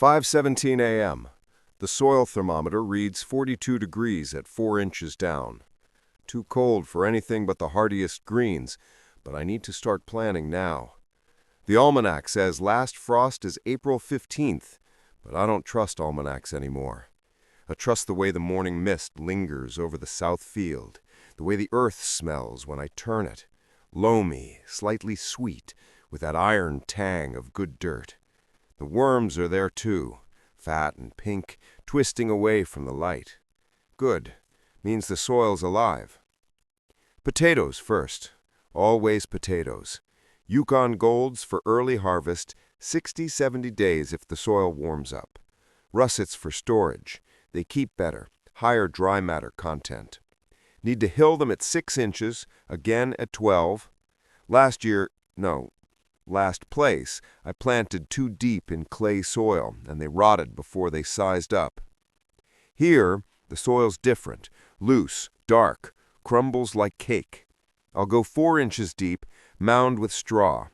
5:17 a.m. The soil thermometer reads 42 degrees at 4 inches down. Too cold for anything but the hardiest greens, but I need to start planning now. The almanac says last frost is April 15th, but I don't trust almanacs anymore. I trust the way the morning mist lingers over the south field, the way the earth smells when I turn it, loamy, slightly sweet, with that iron tang of good dirt. The worms are there too, fat and pink, twisting away from the light. Good, means the soil's alive. Potatoes first, always potatoes. Yukon Golds for early harvest, 60-70 days if the soil warms up. Russets for storage, they keep better, higher dry matter content. Need to hill them at 6 inches, again at 12. Last place, I planted too deep in clay soil, and they rotted before they sized up. Here, the soil's different, loose, dark, crumbles like cake. I'll go 4 inches deep, mound with straw.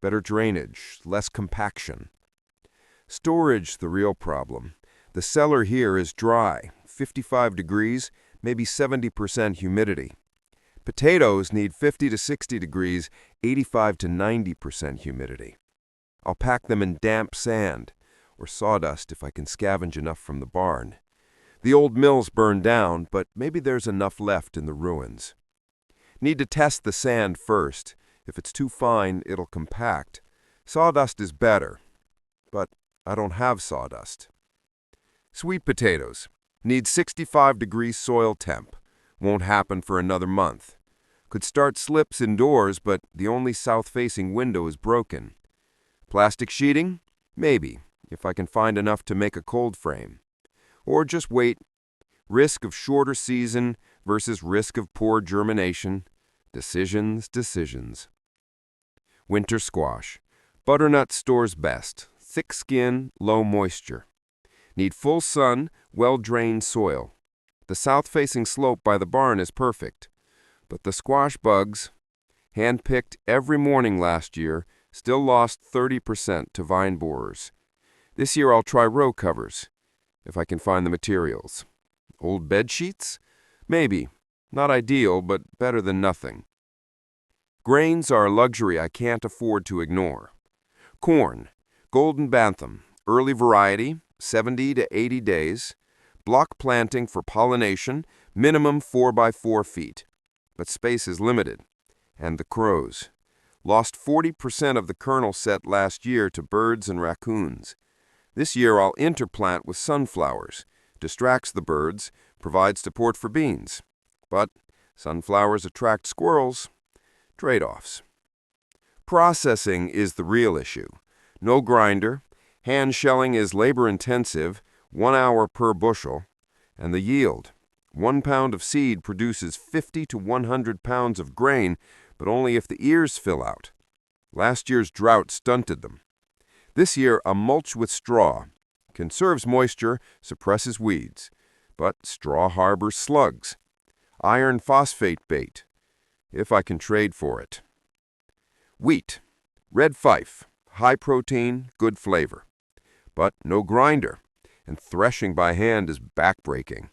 Better drainage, less compaction. Storage the real problem. The cellar here is dry, 55 degrees, maybe 70% humidity. Potatoes need 50 to 60 degrees, 85 to 90% humidity. I'll pack them in damp sand, or sawdust if I can scavenge enough from the barn. The old mill's burned down, but maybe there's enough left in the ruins. Need to test the sand first. If it's too fine, it'll compact. Sawdust is better, but I don't have sawdust. Sweet potatoes. Need 65 degrees soil temp. Won't happen for another month. Could start slips indoors, but the only south-facing window is broken. Plastic sheeting? Maybe, if I can find enough to make a cold frame. Or just wait. Risk of shorter season versus risk of poor germination. Decisions. Winter squash. Butternut stores best. Thick skin, low moisture. Need full sun, well-drained soil. The south-facing slope by the barn is perfect. But the squash bugs, hand-picked every morning last year, still lost 30% to vine borers. This year I'll try row covers, if I can find the materials. Old bed sheets? Maybe. Not ideal, but better than nothing. Grains are a luxury I can't afford to ignore. Corn, Golden Bantam, early variety, 70 to 80 days. Block planting for pollination, minimum 4 by 4 feet. But space is limited. And the crows. Lost 40% of the kernel set last year to birds and raccoons. This year I'll interplant with sunflowers. Distracts the birds, provides support for beans. But sunflowers attract squirrels. Trade-offs. Processing is the real issue. No grinder. Hand shelling is labor-intensive, 1 hour per bushel. And the yield. 1 pound of seed produces 50 to 100 pounds of grain, but only if the ears fill out. Last year's drought stunted them. This year, a mulch with straw. Conserves moisture, suppresses weeds. But straw harbors slugs. Iron phosphate bait, if I can trade for it. Wheat. Red Fife. High protein, good flavor. But no grinder, and threshing by hand is backbreaking.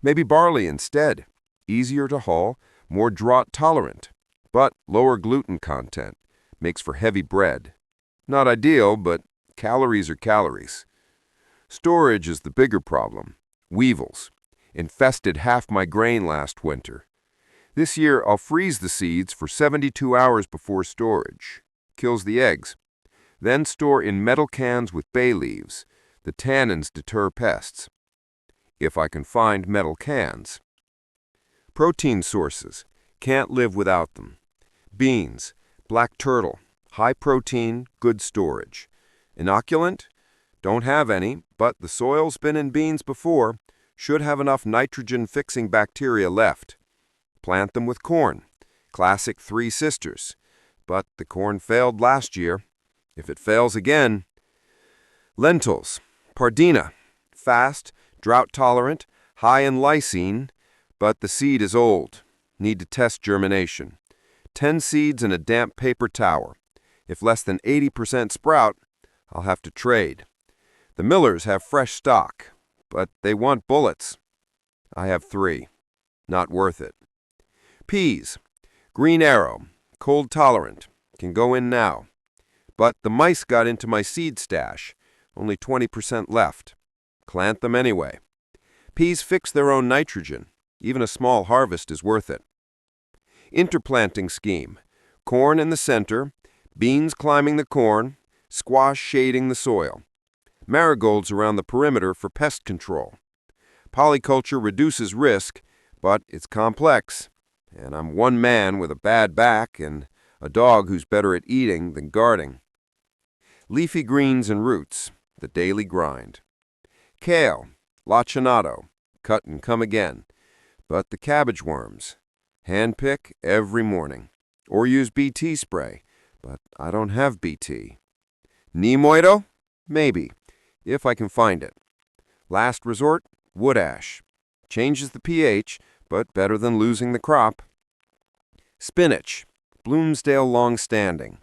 Maybe barley instead. Easier to haul, more drought tolerant, but lower gluten content. Makes for heavy bread. Not ideal, but calories are calories. Storage is the bigger problem. Weevils. Infested half my grain last winter. This year I'll freeze the seeds for 72 hours before storage. Kills the eggs. Then store in metal cans with bay leaves. The tannins deter pests. If I can find metal cans. Protein sources. Can't live without them. Beans. Black turtle. High protein, good storage. Inoculant? Don't have any, but the soil's been in beans before. Should have enough nitrogen-fixing bacteria left. Plant them with corn. Classic Three Sisters. But the corn failed last year. If it fails again. Lentils. Pardina. Fast, drought-tolerant, high in lysine, but the seed is old. Need to test germination. 10 seeds in a damp paper tower. If less than 80% sprout, I'll have to trade. The millers have fresh stock, but they want bullets. I have 3. Not worth it. Peas. Green Arrow. Cold tolerant. Can go in now. But the mice got into my seed stash. Only 20% left. Plant them anyway. Peas fix their own nitrogen. Even a small harvest is worth it. Interplanting scheme. Corn in the center, beans climbing the corn, squash shading the soil. Marigolds around the perimeter for pest control. Polyculture reduces risk, but it's complex, and I'm one man with a bad back and a dog who's better at eating than guarding. Leafy greens and roots, the daily grind. Kale, lacinato, cut and come again. But the cabbage worms, hand pick every morning. Or use BT spray, but I don't have BT. Nemoido? Maybe, if I can find it. Last resort, wood ash. Changes the pH, but better than losing the crop. Spinach, Bloomsdale long-standing.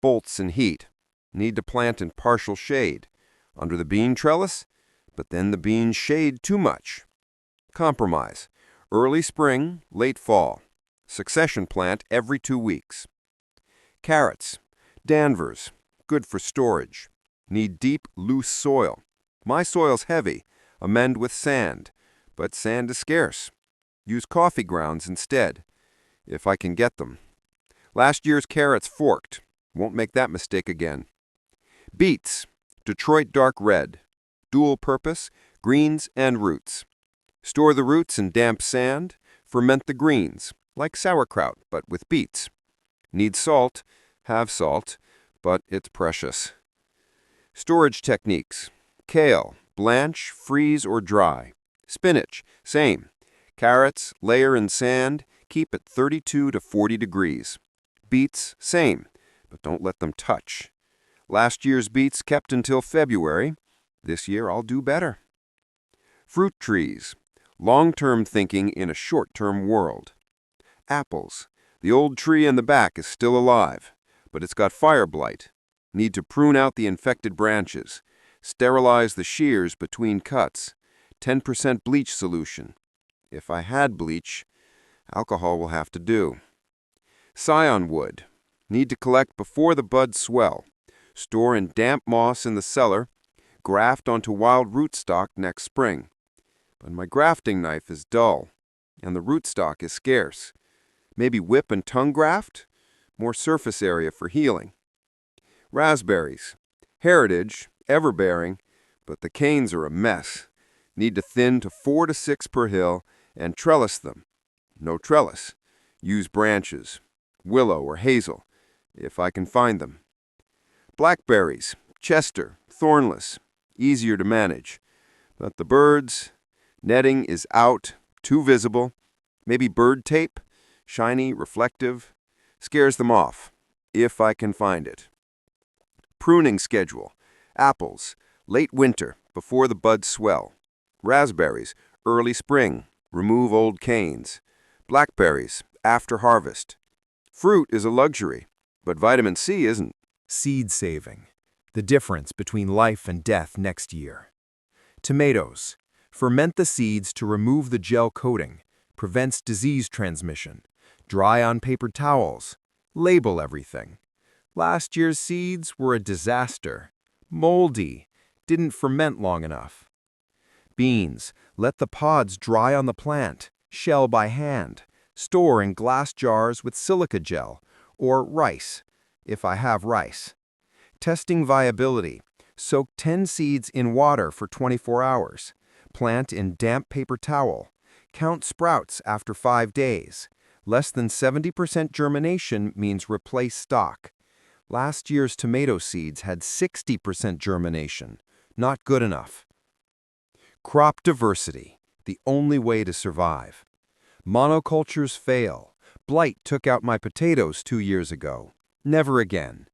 Bolts and heat. Need to plant in partial shade. Under the bean trellis, but then the beans shade too much. Compromise. Early spring, late fall. Succession plant every 2 weeks. Carrots. Danvers. Good for storage. Need deep, loose soil. My soil's heavy. Amend with sand. But sand is scarce. Use coffee grounds instead, if I can get them. Last year's carrots forked. Won't make that mistake again. Beets. Detroit dark red. Dual purpose, greens and roots. Store the roots in damp sand. Ferment the greens, like sauerkraut, but with beets. Need salt, have salt, but it's precious. Storage techniques. Kale, blanch, freeze, or dry. Spinach, same. Carrots, layer in sand, keep at 32 to 40 degrees. Beets, same, but don't let them touch. Last year's beets kept until February. This year I'll do better. Fruit trees. Long-term thinking in a short-term world. Apples. The old tree in the back is still alive, but it's got fire blight. Need to prune out the infected branches. Sterilize the shears between cuts. 10% bleach solution. If I had bleach, alcohol will have to do. Scion wood. Need to collect before the buds swell. Store in damp moss in the cellar. Graft onto wild rootstock next spring. But my grafting knife is dull, and the rootstock is scarce. Maybe whip and tongue graft? More surface area for healing. Raspberries. Heritage, ever-bearing, but the canes are a mess. Need to thin to 4 to 6 per hill and trellis them. No trellis. Use branches. Willow or hazel, if I can find them. Blackberries. Chester, thornless, easier to manage. But the birds... Netting is out, too visible. Maybe bird tape, shiny, reflective. Scares them off, if I can find it. Pruning schedule. Apples, late winter, before the buds swell. Raspberries, early spring, remove old canes. Blackberries, after harvest. Fruit is a luxury, but vitamin C isn't. Seed saving. The difference between life and death next year. Tomatoes. Ferment the seeds to remove the gel coating. Prevents disease transmission. Dry on paper towels. Label everything. Last year's seeds were a disaster. Moldy. Didn't ferment long enough. Beans. Let the pods dry on the plant. Shell by hand. Store in glass jars with silica gel. Or rice, if I have rice. Testing viability. Soak 10 seeds in water for 24 hours. Plant in damp paper towel. Count sprouts after 5 days. Less than 70% germination means replace stock. Last year's tomato seeds had 60% germination. Not good enough. Crop diversity, the only way to survive. Monocultures fail. Blight took out my potatoes 2 years ago. Never again.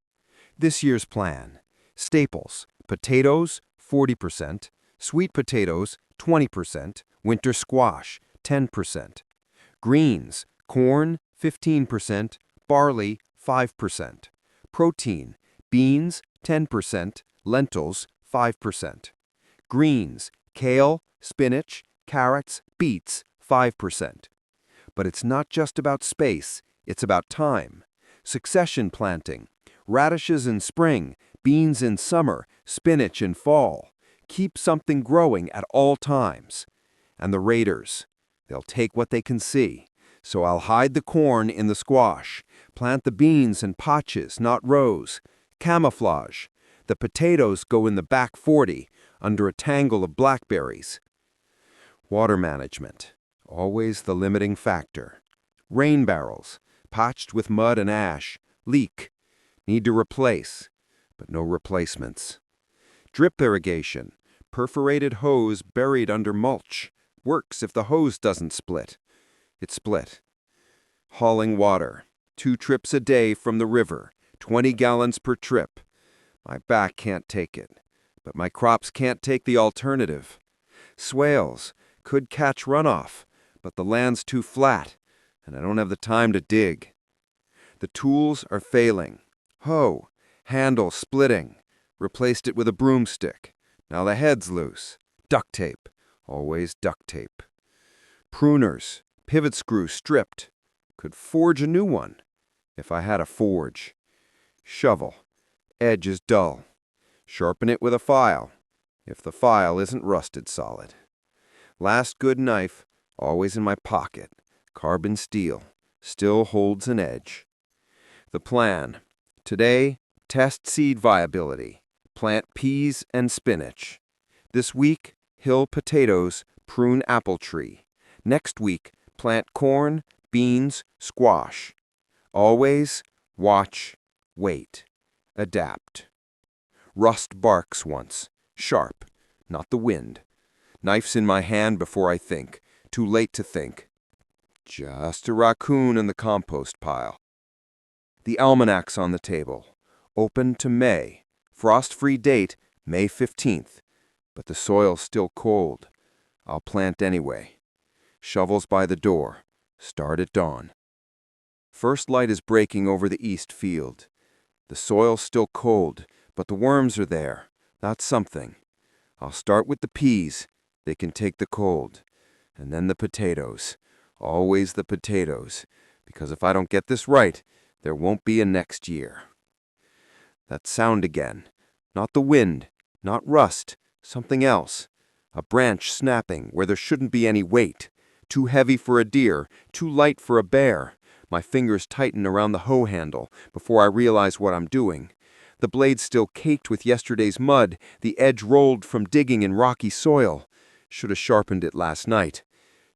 This year's plan. Staples, potatoes, 40%. Sweet potatoes, 20%, winter squash, 10%. Greens, corn, 15%, barley, 5%. Protein, beans, 10%, lentils, 5%. Greens, kale, spinach, carrots, beets, 5%. But it's not just about space, it's about time. Succession planting. Radishes in spring, beans in summer, spinach in fall. Keep something growing at all times. And the raiders. They'll take what they can see. So I'll hide the corn in the squash. Plant the beans in patches, not rows. Camouflage. The potatoes go in the back 40, under a tangle of blackberries. Water management. Always the limiting factor. Rain barrels. Patched with mud and ash. Leak. Need to replace. But no replacements. Drip irrigation. Perforated hose buried under mulch. Works if the hose doesn't split. It split. Hauling water. 2 trips a day from the river. 20 gallons per trip. My back can't take it. But my crops can't take the alternative. Swales. Could catch runoff. But the land's too flat. And I don't have the time to dig. The tools are failing. Hoe. Handle splitting. Replaced it with a broomstick. Now the head's loose. Duct tape. Always duct tape. Pruners. Pivot screw stripped. Could forge a new one. If I had a forge. Shovel. Edge is dull. Sharpen it with a file. If the file isn't rusted solid. Last good knife. Always in my pocket. Carbon steel. Still holds an edge. The plan. Today, test seed viability. Plant peas and spinach. This week, hill potatoes, prune apple tree. Next week, plant corn, beans, squash. Always watch, wait, adapt. Rust barks once, sharp, not the wind. Knife's in my hand before I think, too late to think. Just a raccoon in the compost pile. The almanac's on the table, open to May. Frost-free date, May 15th. But the soil's still cold. I'll plant anyway. Shovels by the door. Start at dawn. First light is breaking over the east field. The soil's still cold, but the worms are there. That's something. I'll start with the peas. They can take the cold. And then the potatoes. Always the potatoes. Because if I don't get this right, there won't be a next year. That sound again. Not the wind. Not rust. Something else. A branch snapping where there shouldn't be any weight. Too heavy for a deer. Too light for a bear. My fingers tighten around the hoe handle before I realize what I'm doing. The blade's still caked with yesterday's mud, the edge rolled from digging in rocky soil. Should have sharpened it last night.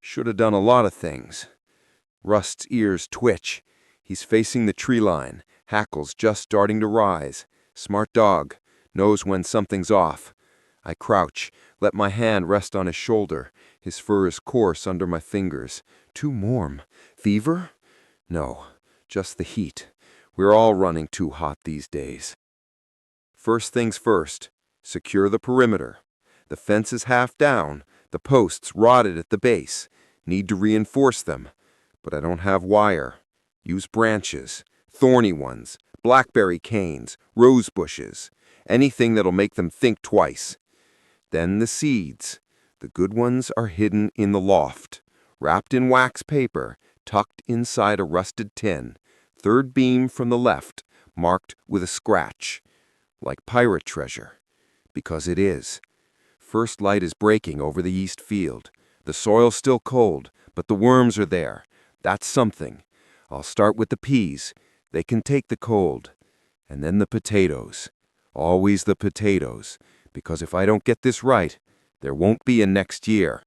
Should have done a lot of things. Rust's ears twitch. He's facing the tree line, hackles just starting to rise. Smart dog, knows when something's off. I crouch, let my hand rest on his shoulder. His fur is coarse under my fingers. Too warm. Fever? No, just the heat. We're all running too hot these days. First things first, secure the perimeter. The fence is half down, the posts rotted at the base. Need to reinforce them, but I don't have wire. Use branches, thorny ones, blackberry canes, rose bushes, anything that'll make them think twice. Then the seeds. The good ones are hidden in the loft, wrapped in wax paper, tucked inside a rusted tin, third beam from the left, marked with a scratch, like pirate treasure, because it is. First light is breaking over the east field. The soil's still cold, but the worms are there. That's something. I'll start with the peas. They can take the cold. And then the potatoes. Always the potatoes, because if I don't get this right, there won't be a next year.